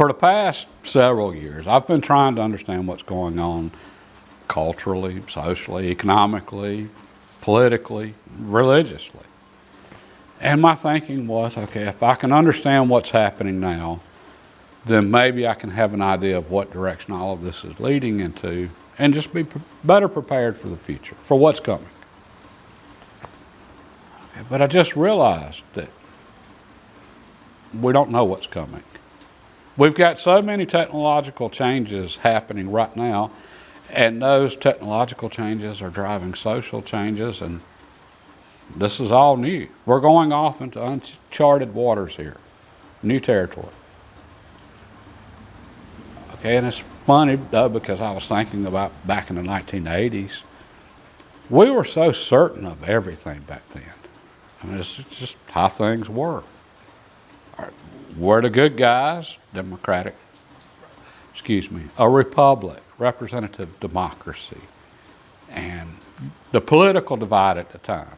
For the past several years, I've been trying to understand what's going on culturally, socially, economically, politically, religiously. And my thinking was, okay, if I can understand what's happening now, then maybe I can have an idea of what direction all of this is leading into and just be better prepared for the future, for what's coming. Okay, but I just realized that we don't know what's coming. We've got so many technological changes happening right now, and those technological changes are driving social changes, and this is all new. We're going off into uncharted waters here, new territory. Okay, and it's funny though, because I was thinking about back in the 1980s, we were so certain of everything back then. I mean, it's just how things were. We're the good guys, a republic, representative democracy, and the political divide at the time.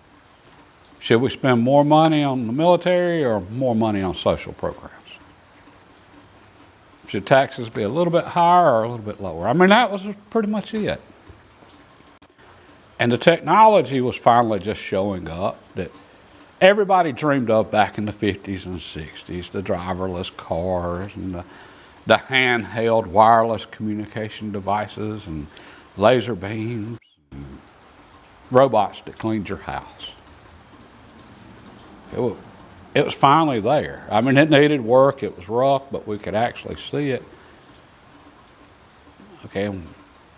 Should we spend more money on the military or more money on social programs? Should taxes be a little bit higher or a little bit lower? I mean, that was pretty much it. And the technology was finally just showing up that everybody dreamed of back in the 50s and 60s, the driverless cars and the handheld wireless communication devices and laser beams and robots that cleaned your house. It was finally there. I mean, it needed work, it was rough, but we could actually see it. Okay, and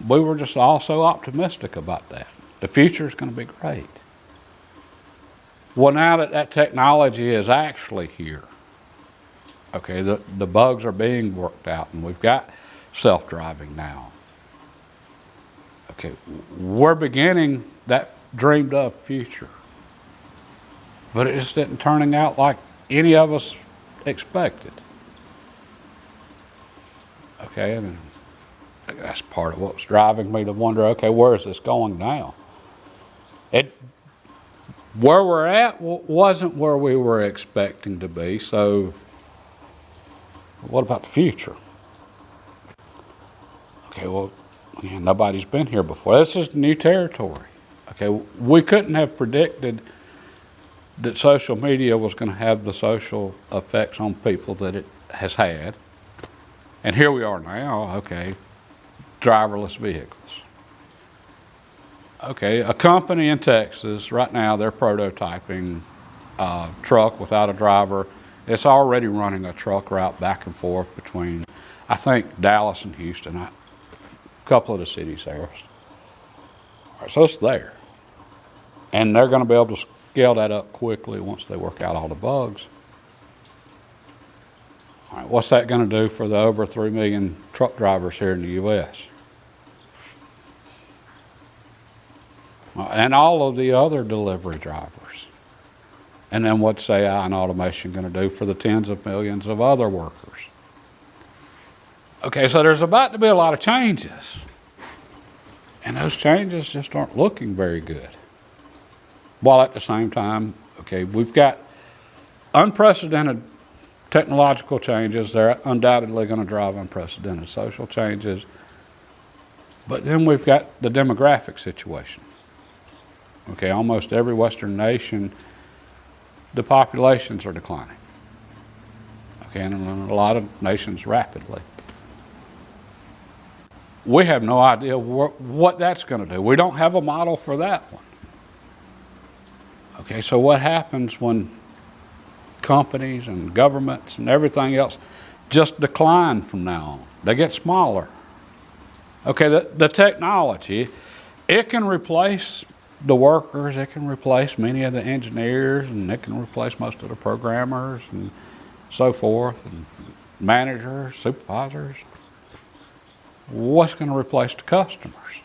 we were just all so optimistic about that. The future is going to be great. Well, now that that technology is actually here, okay, the bugs are being worked out, and we've got self-driving now. Okay, we're beginning that dreamed of future. But it just isn't turning out like any of us expected. Okay, and that's part of what's driving me to wonder, okay, where is this going now? Where we're at wasn't where we were expecting to be, so what about the future? Okay, well, nobody's been here before. This is new territory. Okay, we couldn't have predicted that social media was going to have the social effects on people that it has had. And here we are now, okay, driverless vehicles. Okay, a company in Texas, right now they're prototyping a truck without a driver. It's already running a truck route back and forth between, I think, Dallas and Houston, a couple of the cities there. All right, so it's there. And they're going to be able to scale that up quickly once they work out all the bugs. All right, what's that going to do for the over 3 million truck drivers here in the U.S.? And all of the other delivery drivers. And then what's AI and automation going to do for the tens of millions of other workers? Okay, so there's about to be a lot of changes. And those changes just aren't looking very good. While at the same time, okay, we've got unprecedented technological changes. They're undoubtedly going to drive unprecedented social changes. But then we've got the demographic situation. Okay, almost every Western nation, the populations are declining. Okay, and in a lot of nations rapidly. We have no idea what that's going to do. We don't have a model for that one. Okay, so what happens when companies and governments and everything else just decline from now on? They get smaller. Okay, the technology, it can replace the workers, it can replace many of the engineers, and it can replace most of the programmers and so forth, and managers, supervisors. What's going to replace the customers?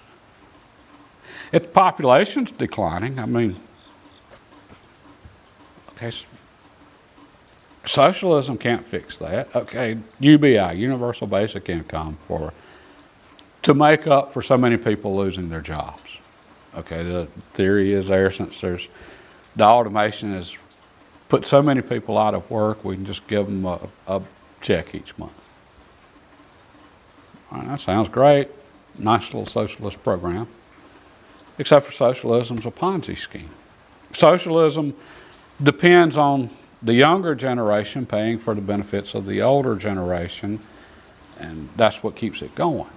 If the population's declining, I mean, okay, socialism can't fix that. Okay, UBI, Universal Basic Income, to make up for so many people losing their jobs. Okay, the theory is there, since the automation has put so many people out of work, we can just give them a check each month. All right, that sounds great. Nice little socialist program. Except for socialism's a Ponzi scheme. Socialism depends on the younger generation paying for the benefits of the older generation, and that's what keeps it going.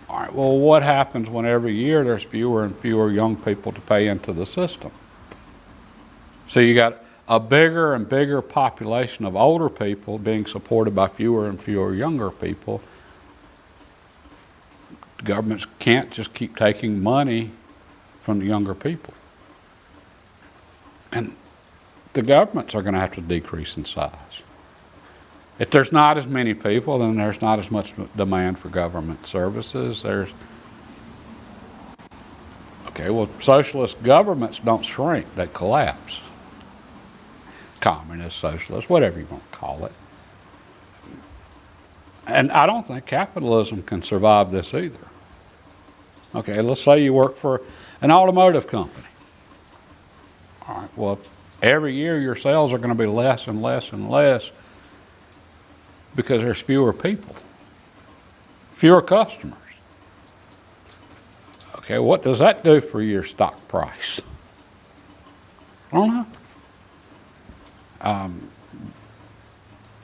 All right, well, what happens when every year there's fewer and fewer young people to pay into the system? So you got a bigger and bigger population of older people being supported by fewer and fewer younger people. Governments can't just keep taking money from the younger people. And the governments are going to have to decrease in size. If there's not as many people, then there's not as much demand for government services. Socialist governments don't shrink, they collapse. Communist, socialist, whatever you want to call it. And I don't think capitalism can survive this either. Okay, let's say you work for an automotive company. All right, well, every year your sales are going to be less and less and less because there's fewer people, fewer customers. Okay, what does that do for your stock price? I don't know.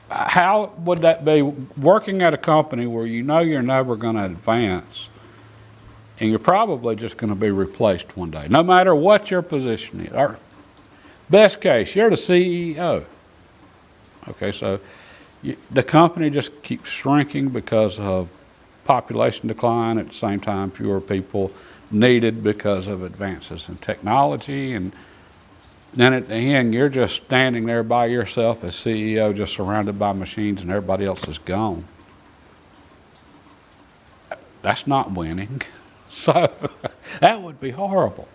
How would that be working at a company where you know you're never going to advance and you're probably just going to be replaced one day, no matter what your position is? Or best case, you're the CEO. Okay, so the company just keeps shrinking because of population decline. At the same time, fewer people needed because of advances in technology. And then at the end, you're just standing there by yourself as CEO, just surrounded by machines, and everybody else is gone. That's not winning. So that would be horrible.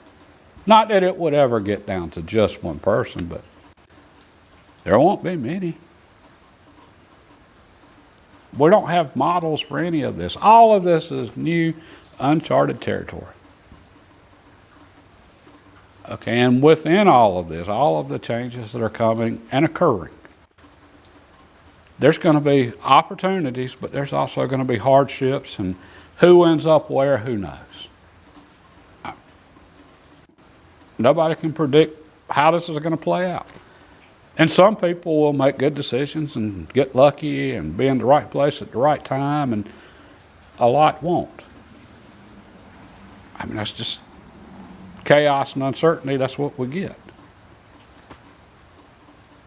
Not that it would ever get down to just one person, but there won't be many. We don't have models for any of this. All of this is new, uncharted territory. Okay, and within all of this, all of the changes that are coming and occurring, there's going to be opportunities, but there's also going to be hardships, and who ends up where, who knows. Nobody can predict how this is going to play out. And some people will make good decisions and get lucky and be in the right place at the right time, and a lot won't. I mean, that's just chaos and uncertainty. That's what we get.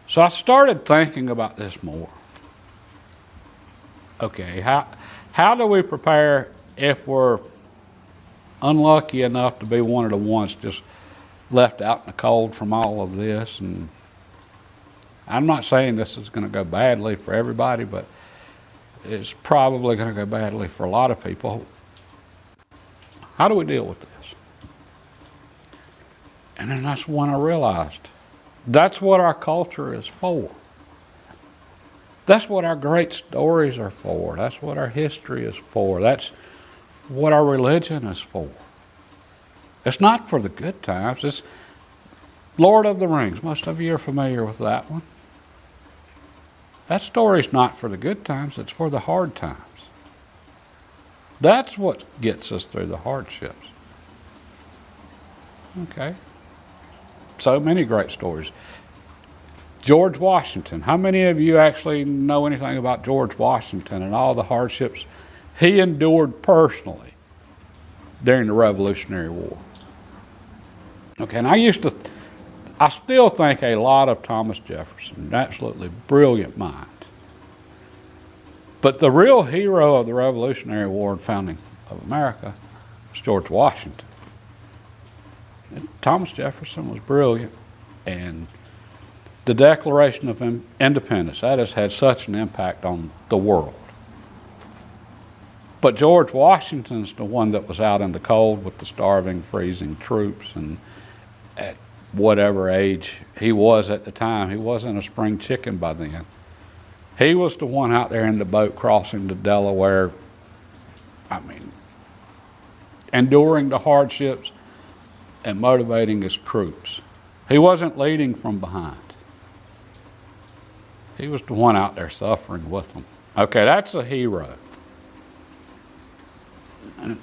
So I started thinking about this more. Okay, how do we prepare if we're unlucky enough to be one of the ones just left out in the cold from all of this? And I'm not saying this is going to go badly for everybody, but it's probably going to go badly for a lot of people. How do we deal with this? And then that's when I realized that's what our culture is for. That's what our great stories are for. That's what our history is for. That's what our religion is for. It's not for the good times. It's Lord of the Rings. Most of you are familiar with that one. That story's not for the good times. It's for the hard times. That's what gets us through the hardships. Okay. So many great stories. George Washington. How many of you actually know anything about George Washington and all the hardships he endured personally during the Revolutionary War? Okay, and I still think a lot of Thomas Jefferson, an absolutely brilliant mind. But the real hero of the Revolutionary War and founding of America was George Washington. And Thomas Jefferson was brilliant, and the Declaration of Independence, that has had such an impact on the world. But George Washington's the one that was out in the cold with the starving, freezing troops, and at whatever age he was at the time, he wasn't a spring chicken by then. He was the one out there in the boat crossing the Delaware, enduring the hardships and motivating his troops. He wasn't leading from behind. He was the one out there suffering with them. Okay, that's a hero. And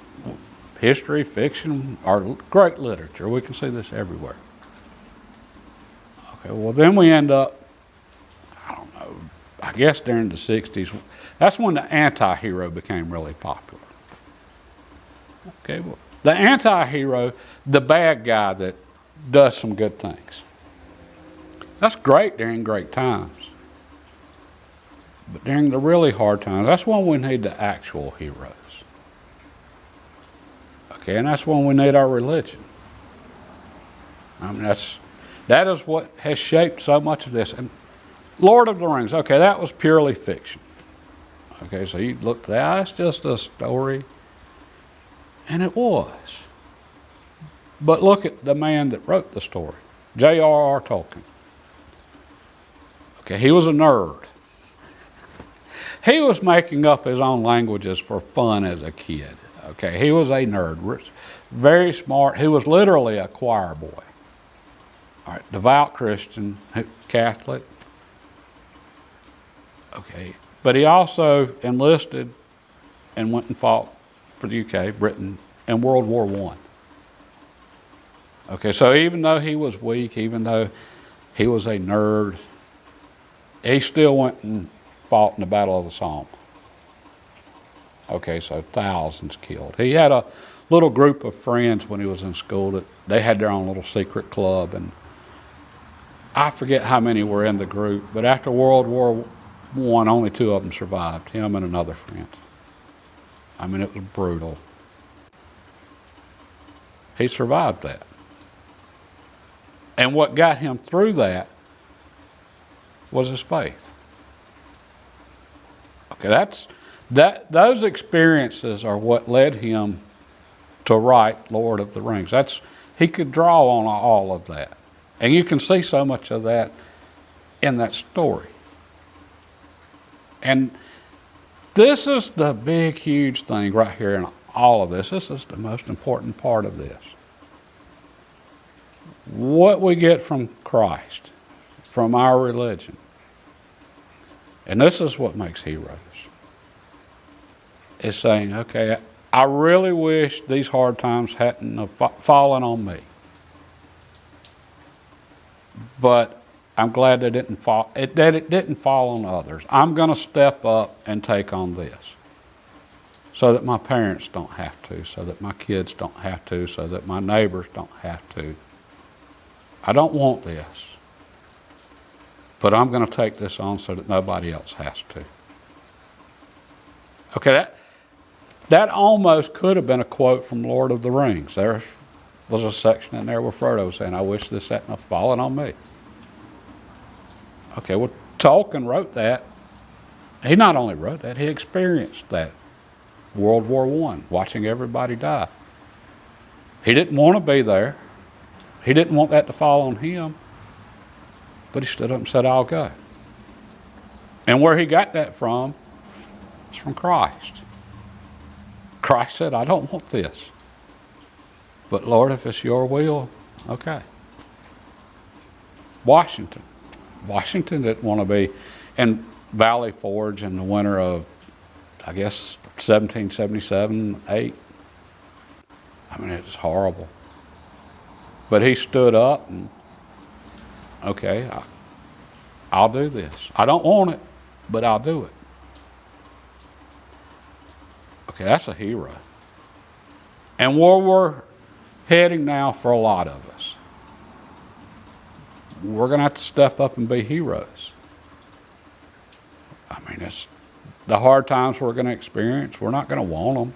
history, fiction are great literature. We can see this everywhere. Okay, well, then we end up, I don't know, I guess during the 60s, that's when the anti-hero became really popular. Okay, well, the anti-hero, the bad guy that does some good things. That's great during great times. But during the really hard times, that's when we need the actual heroes. Okay, and that's when we need our religion. I mean, that is what has shaped so much of this. And Lord of the Rings, okay, that was purely fiction. Okay, so you look at that, that's just a story. And it was. But look at the man that wrote the story, J.R.R. Tolkien. Okay, he was a nerd. He was making up his own languages for fun as a kid. Okay, he was a nerd, very smart. He was literally a choir boy. All right, devout Christian, Catholic. Okay, but he also enlisted and went and fought for the UK, Britain, in World War I. Okay, so even though he was weak, even though he was a nerd, he still went and fought in the Battle of the Somme. Okay, so thousands killed. He had a little group of friends when he was in school that they had their own little secret club, and I forget how many were in the group, but after World War I, only 2 of them survived, him and another friend. I mean, it was brutal. He survived that. And what got him through that was his faith. Okay, those experiences are what led him to write Lord of the Rings. He could draw on all of that. And you can see so much of that in that story. And this is the big, huge thing right here in all of this. This is the most important part of this. What we get from Christ, from our religion. And this is what makes heroes. Is saying, okay, I really wish these hard times hadn't have fallen on me. But I'm glad that it didn't fall on others. I'm going to step up and take on this. So that my parents don't have to, so that my kids don't have to, so that my neighbors don't have to. I don't want this. But I'm going to take this on so that nobody else has to. Okay, that almost could have been a quote from Lord of the Rings. There was a section in there where Frodo was saying, I wish this hadn't fallen on me. Okay, well, Tolkien wrote that. He not only wrote that, he experienced that. World War I, watching everybody die. He didn't want to be there. He didn't want that to fall on him. But he stood up and said, I'll go. And where he got that from is from Christ. Christ said, I don't want this. But Lord, if it's your will, okay. Washington didn't want to be in Valley Forge in the winter of, I guess, 1777, 8. I mean, it was horrible. But he stood up and, okay, I'll do this. I don't want it, but I'll do it. Okay, that's a hero. And where we're heading now for a lot of us, we're going to have to step up and be heroes. I mean, it's the hard times we're going to experience, we're not going to want them.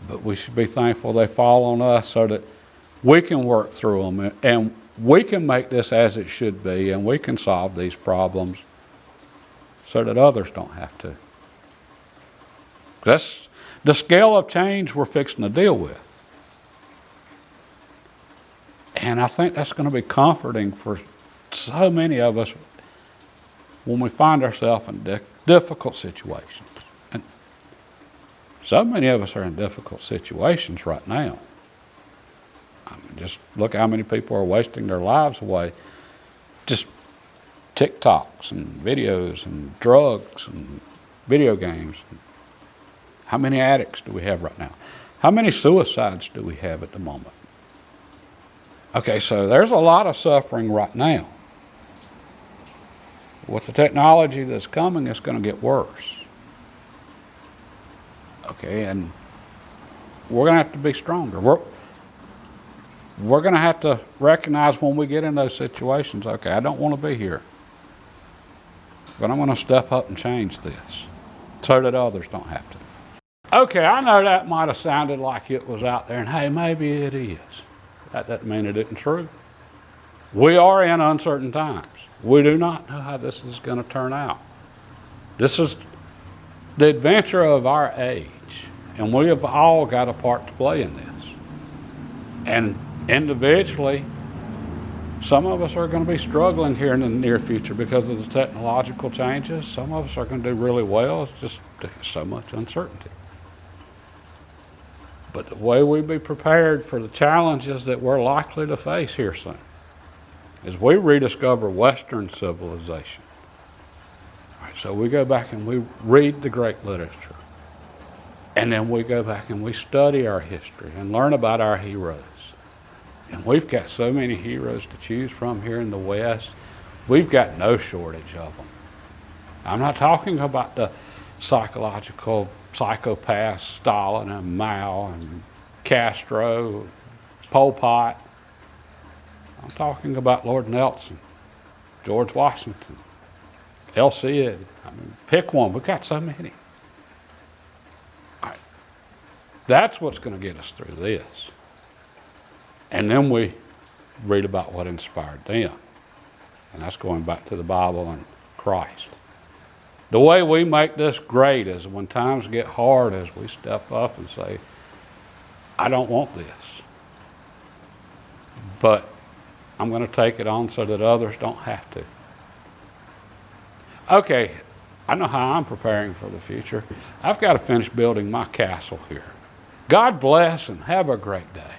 But we should be thankful they fall on us so that we can work through them and we can make this as it should be and we can solve these problems so that others don't have to. That's the scale of change we're fixing to deal with. And I think that's going to be comforting for so many of us when we find ourselves in difficult situations. And so many of us are in difficult situations right now. I mean, just look how many people are wasting their lives away. Just TikToks and videos and drugs and video games. How many addicts do we have right now? How many suicides do we have at the moment? Okay, so there's a lot of suffering right now. With the technology that's coming, it's going to get worse. Okay, and we're going to have to be stronger. We're going to have to recognize when we get in those situations, okay, I don't want to be here, but I'm going to step up and change this so that others don't have to. Okay, I know that might have sounded like it was out there, and hey, maybe it is. That doesn't mean it isn't true. We are in uncertain times. We do not know how this is going to turn out. This is the adventure of our age, and we have all got a part to play in this. And individually, some of us are going to be struggling here in the near future because of the technological changes. Some of us are going to do really well. It's just so much uncertainty. But the way we be prepared for the challenges that we're likely to face here soon is we rediscover Western civilization. All right, so we go back and we read the great literature. And then we go back and we study our history and learn about our heroes. And we've got so many heroes to choose from here in the West. We've got no shortage of them. I'm not talking about the psychological psychopaths, Stalin and Mao and Castro, Pol Pot. I'm talking about Lord Nelson, George Washington, El Cid. I mean, pick one. We've got so many. All right. That's what's going to get us through this. And then we read about what inspired them. And that's going back to the Bible and Christ. The way we make this great is when times get hard, is we step up and say, I don't want this, but I'm going to take it on so that others don't have to. Okay, I know how I'm preparing for the future. I've got to finish building my castle here. God bless and have a great day.